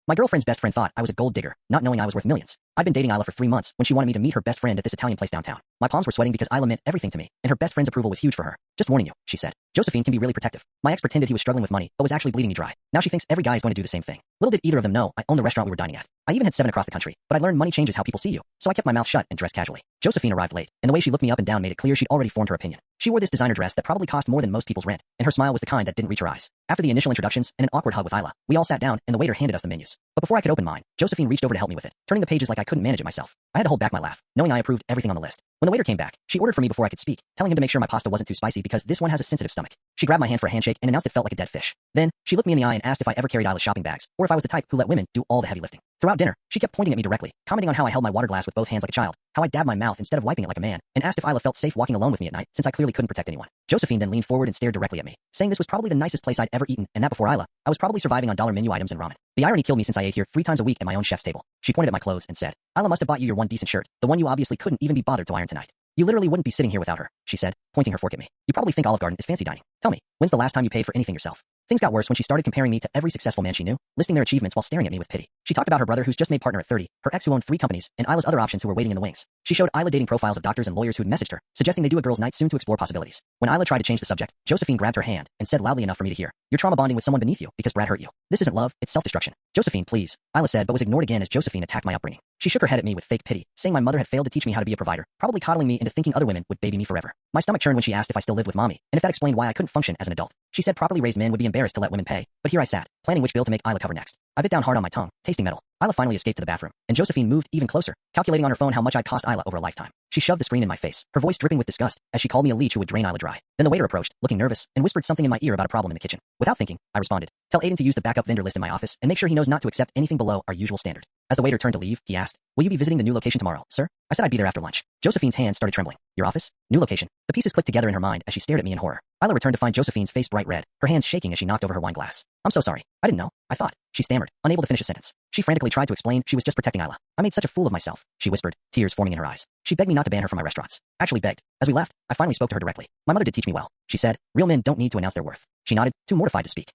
My girlfriend's best friend thought I was a gold digger, not knowing I was worth millions. I'd been dating Isla for 3 months when she wanted me to meet her best friend at this Italian place downtown. My palms were sweating because Isla meant everything to me, and her best friend's approval was huge for her. Just warning you, she said. Josephine can be really protective. My ex pretended he was struggling with money, but was actually bleeding me dry. Now she thinks every guy is going to do the same thing. Little did either of them know I owned the restaurant we were dining at. I even had 7 across the country, but I learned money changes how people see you, so I kept my mouth shut and dressed casually. Josephine arrived late, and the way she looked me up and down made it clear she'd already formed her opinion. She wore this designer dress that probably cost more than most people's rent, and her smile was the kind that didn't reach her eyes. After the initial introductions and an awkward hug with Isla, we all sat down, and the waiter handed us the menus. But before I could open mine, Josephine reached over to help me with it, turning the pages like I couldn't manage it myself. I had to hold back my laugh, knowing I approved everything on the list. When the waiter came back, she ordered for me before I could speak, telling him to make sure my pasta wasn't too spicy because this one has a sensitive stomach. She grabbed my hand for a handshake and announced it felt like a dead fish. Then, she looked me in the eye and asked if I ever carried Isla's shopping bags, or if I was the type who let women do all the heavy lifting. Throughout dinner, she kept pointing at me directly, commenting on how I held my water glass with both hands like a child, how I dabbed my mouth instead of wiping it like a man, and asked if Isla felt safe walking alone with me at night since I clearly couldn't protect anyone. Josephine then leaned forward and stared directly at me, saying this was probably the nicest place I'd ever eaten, and that before Isla, I was probably surviving on dollar menu items and ramen. The irony killed me since I ate here 3 times a week at my own chef's table. She pointed at my clothes and said, Isla must have bought you your one decent shirt, the one you obviously couldn't even be bothered to iron tonight. You literally wouldn't be sitting here without her, she said, pointing her fork at me. You probably think Olive Garden is fancy dining. Tell me, when's the last time you paid for anything yourself? Things got worse when she started comparing me to every successful man she knew, listing their achievements while staring at me with pity. She talked about her brother who's just made partner at 30, her ex who owned 3 companies, and Isla's other options who were waiting in the wings. She showed Isla dating profiles of doctors and lawyers who'd messaged her, suggesting they do a girls' night soon to explore possibilities. When Isla tried to change the subject, Josephine grabbed her hand and said loudly enough for me to hear, You're trauma bonding with someone beneath you because Brad hurt you. This isn't love, it's self-destruction. Josephine, please, Isla said, but was ignored again as Josephine attacked my upbringing. She shook her head at me with fake pity, saying my mother had failed to teach me how to be a provider, probably coddling me into thinking other women would baby me forever. My stomach churned when she asked if I still lived with mommy, and if that explained why I couldn't function as an adult. She said properly raised men would be embarrassed to let women pay, but here I sat, planning which bill to make Isla cover next. I bit down hard on my tongue, tasting metal. Isla finally escaped to the bathroom, and Josephine moved even closer, calculating on her phone how much I'd cost Isla over a lifetime. She shoved the screen in my face, her voice dripping with disgust, as she called me a leech who would drain Isla dry. Then the waiter approached, looking nervous, and whispered something in my ear about a problem in the kitchen. Without thinking, I responded, Tell Aiden to use the backup vendor list in my office and make sure he knows not to accept anything below our usual standard. As the waiter turned to leave, he asked, Will you be visiting the new location tomorrow, sir? I said I'd be there after lunch. Josephine's hands started trembling. Your office? New location. The pieces clicked together in her mind as she stared at me in horror. Isla returned to find Josephine's face bright red, her hands shaking as she knocked over her wine glass. I'm so sorry. I didn't know. I thought. She stammered, unable to finish a sentence. She frantically tried to explain she was just protecting Isla. I made such a fool of myself, she whispered, tears forming in her eyes. She begged me not to ban her from my restaurants. Actually begged. As we left, I finally spoke to her directly. My mother did teach me well. She said, Real men don't need to announce their worth. She nodded, too mortified to speak.